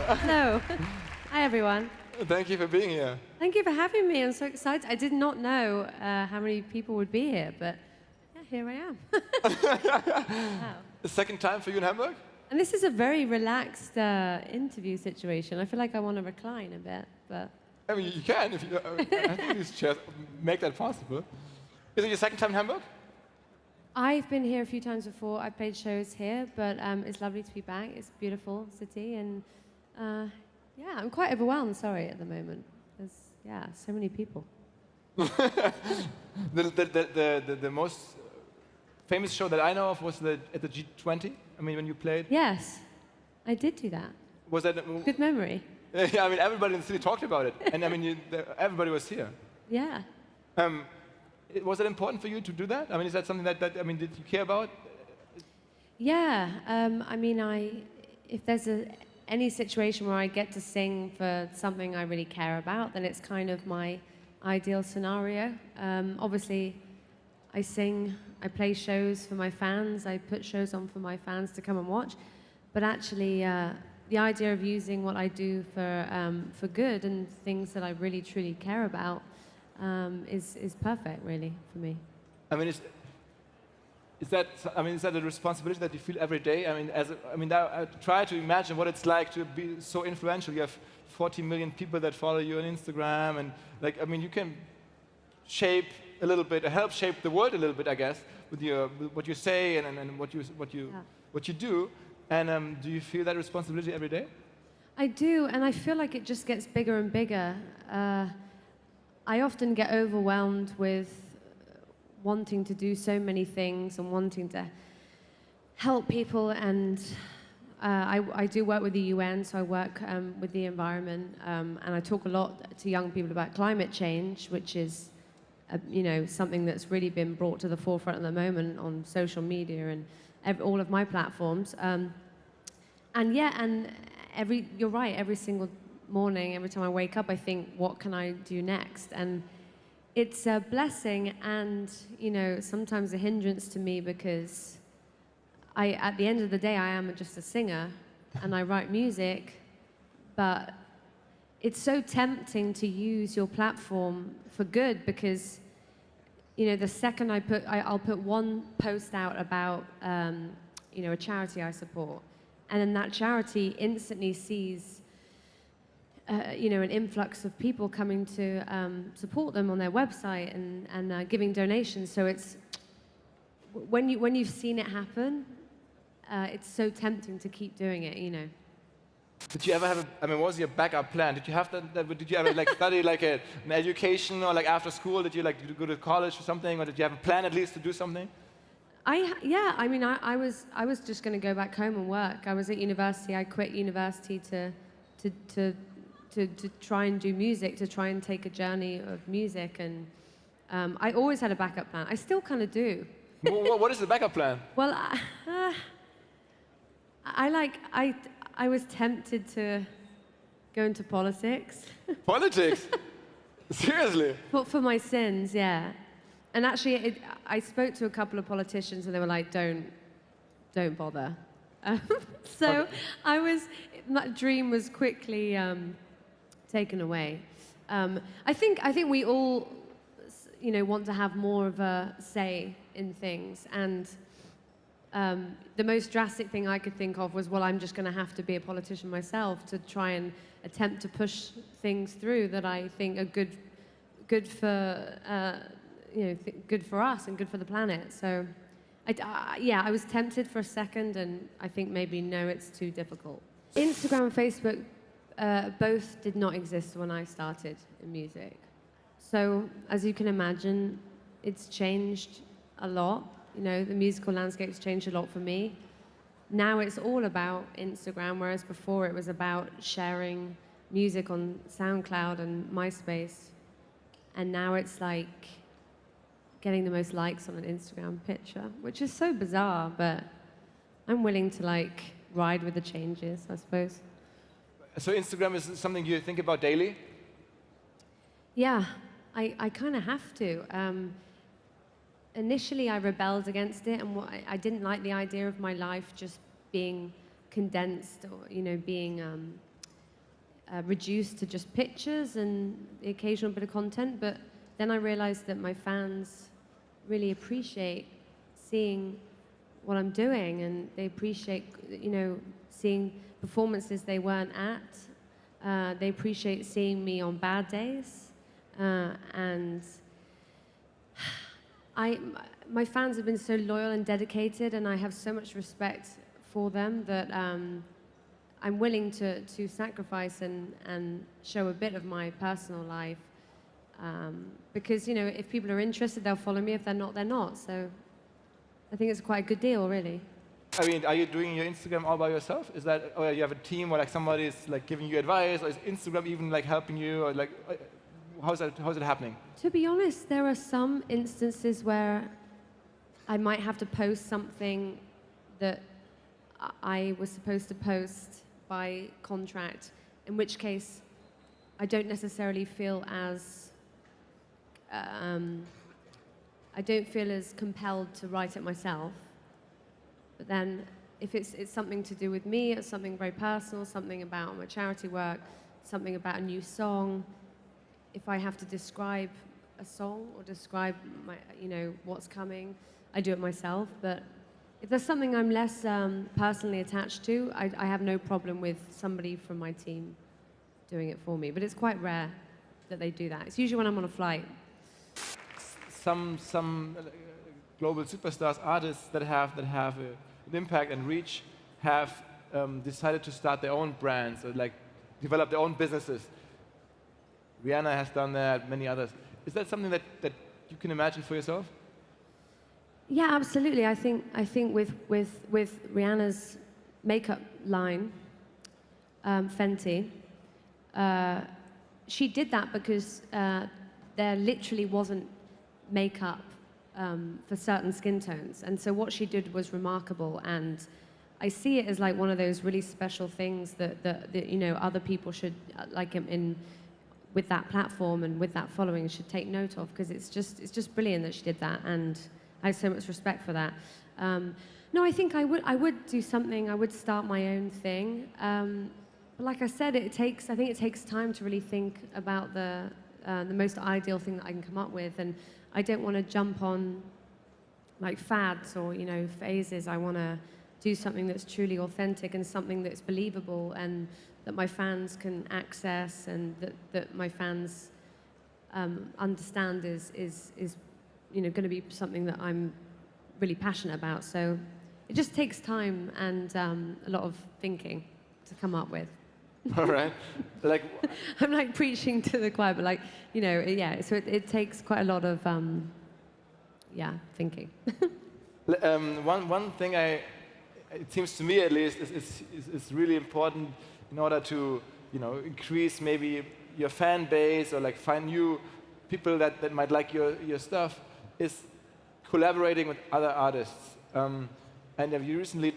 Hello. Hi, everyone. Thank you for being here. Thank you for having me. I'm so excited. I did not know how many people would be here, but yeah, here I am. Wow. The second time for you in Hamburg? And this is a very relaxed interview situation. I feel like I want to recline a bit, but... I mean, you can. If you, I think these chairs make that possible. Is it your second time in Hamburg? I've been here a few times before. I played shows here, but it's lovely to be back. It's a beautiful city, and yeah, I'm quite overwhelmed, sorry, at the moment. There's, yeah, so many people. The most famous show that I know of was at the G20. I mean, when you played. Yes, I did do that. Was that good memory? Yeah, I mean, everybody in the city talked about it, and I mean, everybody was here. Yeah. Was it important for you to do that? I mean, is that something that I mean, did you care about? Yeah. I mean, if there's any situation where I get to sing for something I really care about, then it's kind of my ideal scenario. Obviously, I sing, I play shows for my fans, I put shows on for my fans to come and watch, but actually, the idea of using what I do for good and things that I really truly care about is perfect, really, for me. I mean, is that a responsibility that you feel every day? I mean, I try to imagine what it's like to be so influential. You have 40 million people that follow you on Instagram, and like, I mean, you can shape a little bit, help shape the world a little bit, I guess, with what you say and what you do. And do you feel that responsibility every day? I do, and I feel like it just gets bigger and bigger. I often get overwhelmed with wanting to do so many things and wanting to help people, and I do work with the UN, so I work with the environment, and I talk a lot to young people about climate change, which is you know, something that's really been brought to the forefront at the moment on social media and all of my platforms. And yeah, and you're right, every single morning, every time I wake up, I think, what can I do next? And it's a blessing and, you know, sometimes a hindrance to me because at the end of the day, I am just a singer and I write music, but it's so tempting to use your platform for good because, you know, the second I'll put one post out about, you know, a charity I support, and then that charity instantly sees you know, an influx of people coming to support them on their website and giving donations. So it's when you've seen it happen, it's so tempting to keep doing it, you know. Did you ever have I mean, what was your backup plan? Did you have did you ever like study like an education or like after school? Did you like go to college or something, or did you have a plan at least to do something? Yeah, I mean, I was just going to go back home and work. I was at university. I quit university to try and do music, to try and take a journey of music, and I always had a backup plan. I still kind of do. What is the backup plan? Well, I was tempted to go into politics. Politics? Seriously? For my sins, yeah. And actually, I spoke to a couple of politicians, and they were like, "Don't bother." So okay. My dream was quickly taken away. I think we all, you know, want to have more of a say in things, and the most drastic thing I could think of was, well, I'm just going to have to be a politician myself to try and attempt to push things through that I think are good for you know, good for us and good for the planet. So, yeah, I was tempted for a second, and I think maybe no, it's too difficult. Instagram and Facebook both did not exist when I started in music. So, as you can imagine, it's changed a lot. You know, the musical landscape's changed a lot for me. Now it's all about Instagram, whereas before it was about sharing music on SoundCloud and MySpace. And now it's like getting the most likes on an Instagram picture, which is so bizarre, but I'm willing to like ride with the changes, I suppose. So Instagram is something you think about daily? Yeah, I kind of have to. Initially, I rebelled against it, and I didn't like the idea of my life just being condensed, or, you know, being reduced to just pictures and the occasional bit of content. But then I realized that my fans really appreciate seeing what I'm doing, and they appreciate, seeing performances they weren't at. They appreciate seeing me on bad days, and my fans have been so loyal and dedicated, and I have so much respect for them that I'm willing to sacrifice and show a bit of my personal life, because if people are interested, they'll follow me. If they're not, they're not. So I think it's quite a good deal, really. I mean, are you doing your Instagram all by yourself? Is that, or you have a team, or like somebody is like giving you advice, or is Instagram even like helping you, or like how's it happening? To be honest, there are some instances where I might have to post something that I was supposed to post by contract, in which case I don't necessarily feel as I don't feel as compelled to write it myself. But then if it's something to do with me, it's something very personal, something about my charity work, something about a new song, if I have to describe a song or describe my, what's coming, I do it myself. But if there's something I'm less personally attached to, I have no problem with somebody from my team doing it for me. But it's quite rare that they do that. It's usually when I'm on a flight. Some global superstars, artists that have an impact and reach, have decided to start their own brands or like develop their own businesses. Rihanna has done that, many others. Is that something that you can imagine for yourself? Yeah, absolutely. I think with Rihanna's makeup line, Fenty, she did that because there literally wasn't makeup for certain skin tones, and so what she did was remarkable. And I see it as like one of those really special things that other people should like with that platform and with that following should take note of, because it's just brilliant that she did that, and I have so much respect for that. No, I think I would do something. I would start my own thing. But like I said, I think it takes time to really think about the most ideal thing that I can come up with, and I don't want to jump on like fads or phases. I want to do something that's truly authentic and something that's believable and that my fans can access, and that my fans understand is going to be something that I'm really passionate about. So it just takes time and a lot of thinking to come up with. All right. Like I'm like preaching to the choir, but yeah. So it takes quite a lot of thinking. One thing it seems to me at least is really important in order to increase maybe your fan base or like find new people that might like your stuff, is collaborating with other artists. And you recently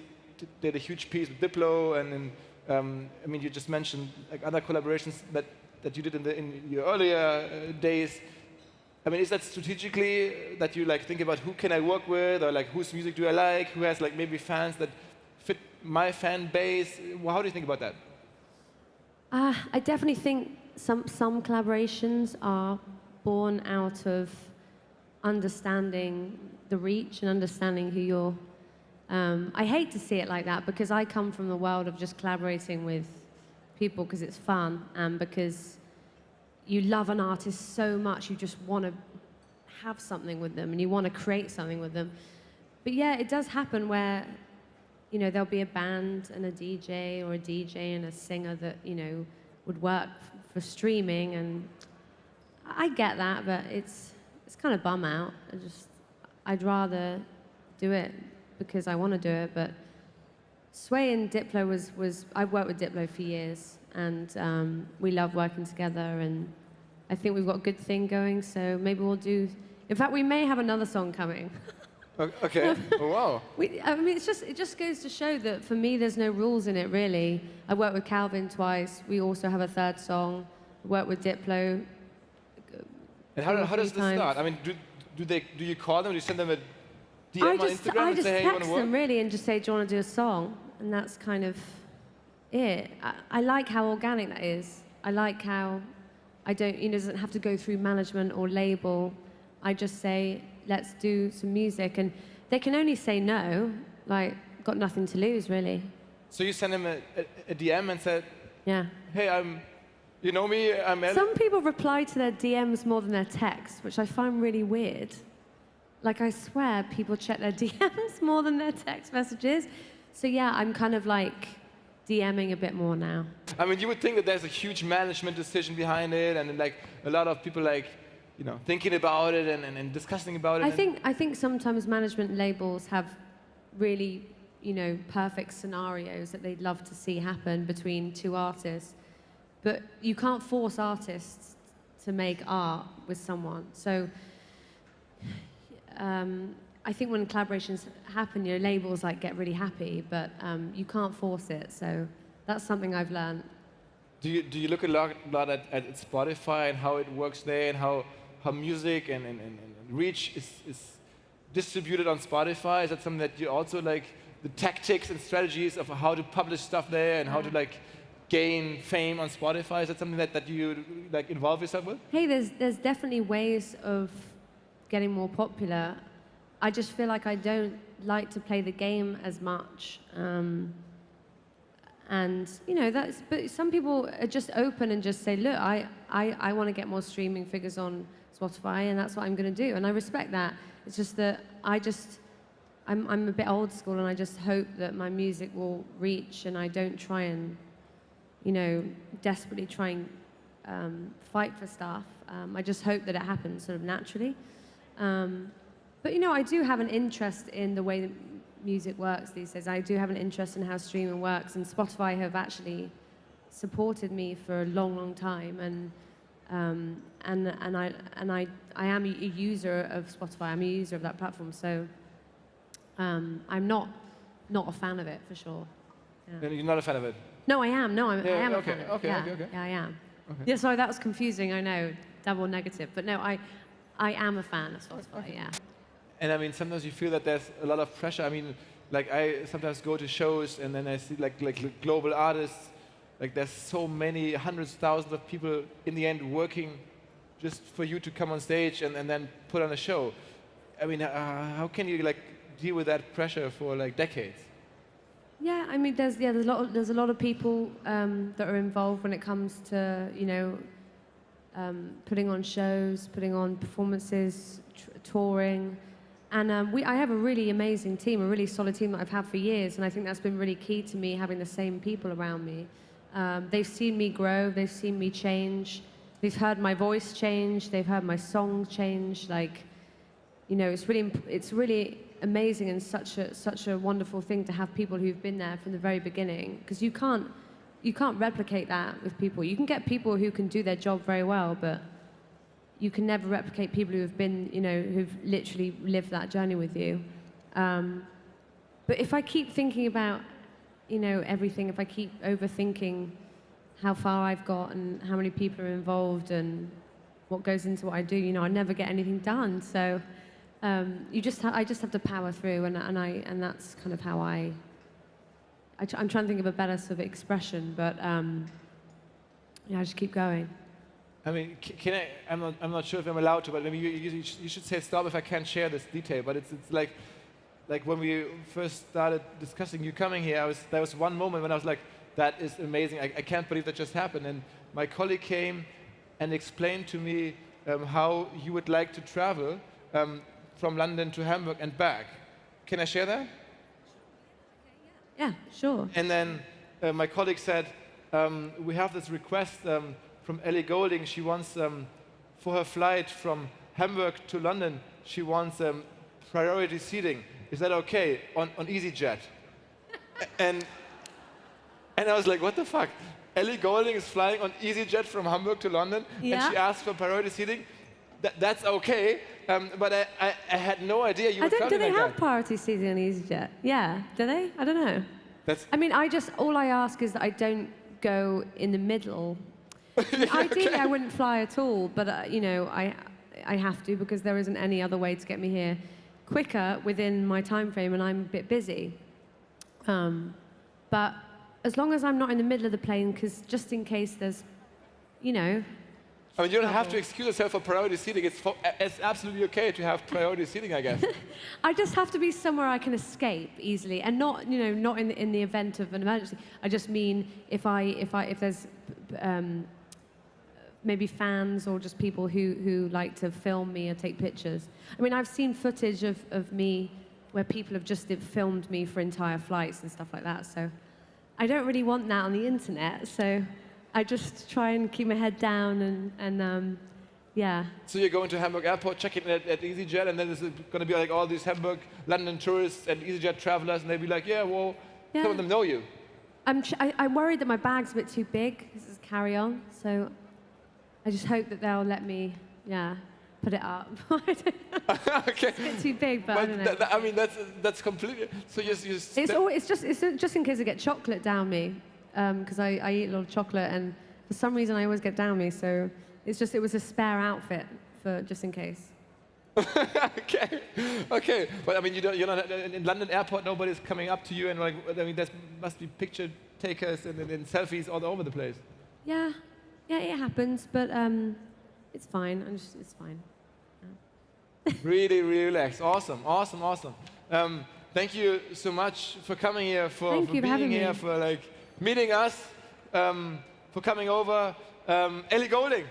did a huge piece with Diplo, and I mean, you just mentioned like other collaborations that you did in your earlier days. I mean, is that strategically that you like think about who can I work with, or like whose music do I like, who has like maybe fans that fit my fan base? Well, how do you think about that? I definitely think some collaborations are born out of understanding the reach and understanding who you're. I hate to see it like that, because I come from the world of just collaborating with people because it's fun and because you love an artist so much, you just want to have something with them and you want to create something with them. But yeah, it does happen where there'll be a band and a DJ, or a DJ and a singer that would work for streaming, and I get that, but it's kind of bum out. I'd rather do it because I want to do it. But Sway and Diplo was I've worked with Diplo for years, and we love working together, and I think we've got a good thing going, so maybe we'll do. In fact, we may have another song coming. Okay. Oh, wow. I mean, it just goes to show that for me, there's no rules in it, really. I worked with Calvin twice. We also have a third song. I worked with Diplo. And how does this start? I mean, do you call them? Do you send them a DM on Instagram I and just say, hey, you want text to work? them, really, and just say, do you want to do a song? And that's kind of it. I like how organic that is. I like how I don't, it doesn't have to go through management or label. I just say, let's do some music. And they can only say no, like, got nothing to lose, really. So you send him a DM and said, Yeah. hey, you know me, I'm Ellie. Some people reply to their DMs more than their texts, which I find really weird. Like, I swear people check their DMs more than their text messages. So yeah, I'm kind of like DMing a bit more now. I mean, you would think that there's a huge management decision behind it, and like a lot of people like, you know, thinking about it and discussing about it. I think sometimes management labels have really, you know, perfect scenarios that they'd love to see happen between two artists. But you can't force artists to make art with someone. So I think when collaborations happen, your labels like get really happy, but you can't force it. So that's something I've learned. Do you look a lot at Spotify and how it works there, and how music and reach is distributed on Spotify? Is that something that you also like, the tactics and strategies of how to publish stuff there and how to like gain fame on Spotify? Is that something that you like involve yourself with? Hey, there's definitely ways of getting more popular. I just feel like I don't like to play the game as much. And you know, but some people are just open and just say, look, I want to get more streaming figures on Spotify, and that's what I'm going to do. And I respect that. It's just that I'm a bit old school, and I just hope that my music will reach, and I don't try and, you know, desperately try and fight for stuff. I just hope that it happens sort of naturally. But, you know, I do have an interest in the way that music works these days. I do have an interest in how streaming works, and Spotify have actually supported me for a long, long time. And I am a user of Spotify. I'm a user of that platform. So I'm not a fan of it, for sure. Yeah. You're not a fan of it? No, I am. No, I am okay, a fan of it. okay, Yeah, okay. yeah, I am. Okay. Yeah, sorry, that was confusing. I know, double negative. But no, I am a fan of Spotify. Yeah. And I mean, sometimes you feel that there's a lot of pressure. I mean, like I sometimes go to shows and then I see like global artists. Like there's so many hundreds, thousands of people in the end working just for you to come on stage and then put on a show. I mean, how can you like deal with that pressure for like decades? Yeah, I mean, there's a lot of people that are involved when it comes to, you know, putting on shows, putting on performances, touring. And I have a really amazing team, a really solid team that I've had for years, and I think that's been really key to me, having the same people around me. They've seen me grow, they've seen me change, they've heard my voice change, they've heard my songs change. Like, you know, it's really amazing and such a wonderful thing to have people who've been there from the very beginning, because you can't replicate that with people. You can get people who can do their job very well, but you can never replicate people who have been, you know, who've literally lived that journey with you. But if I keep thinking about, you know, everything, if I keep overthinking how far I've got and how many people are involved and what goes into what I do, you know, I never get anything done. So I just have to power through, and that's kind of how I'm trying to think of a better sort of expression, but yeah, I just keep going. I mean, can I? I'm not sure if I'm allowed to, but maybe you should say stop if I can't share this detail. But it's like when we first started discussing you coming here, there was one moment when I was like, that is amazing. I can't believe that just happened. And my colleague came and explained to me how you would like to travel from London to Hamburg and back. Can I share that? Yeah, sure. And then my colleague said, we have this request from Ellie Goulding. She wants, for her flight from Hamburg to London, she wants priority seating. Is that okay on EasyJet? and I was like, what the fuck? Ellie Goulding is flying on EasyJet from Hamburg to London, and she asked for priority seating. That's okay, but I had no idea you were traveling like that. Do they have priority seating on EasyJet? Yeah, do they? I don't know. I mean, all I ask is that I don't go in the middle. Ideally, I wouldn't fly at all, but you know, I have to, because there isn't any other way to get me here quicker within my time frame, and I'm a bit busy. But as long as I'm not in the middle of the plane, because just in case there's you know. I mean, you don't have to excuse yourself for priority seating. It's absolutely okay to have priority seating, I guess. I just have to be somewhere I can escape easily, and not, you know, not in the event of an emergency. I just mean if there's maybe fans or just people who like to film me or take pictures. I mean, I've seen footage of me where people have just filmed me for entire flights and stuff like that. So I don't really want that on the internet. So I just try and keep my head down and yeah. So you're going to Hamburg Airport, checking in at EasyJet, and then there's going to be like all these Hamburg, London tourists and EasyJet travelers, and they'll be like, yeah, well, some of them know you. I'm worried that my bag's a bit too big. This is carry-on, so I just hope that they'll let me, put it up. Okay. It's a bit too big, but I don't know. I mean, that's completely. So It's just in case I get chocolate down me, because I eat a lot of chocolate, and for some reason I always get down me. So it was a spare outfit for just in case. Okay. But I mean, you're not in London Airport. Nobody's coming up to you and like. I mean, there must be picture takers and selfies all over the place. Yeah, it happens, but it's fine. It's fine. Really relaxed. Awesome. Thank you so much for coming here, for being here, for like meeting us, for coming over. Ellie Goulding.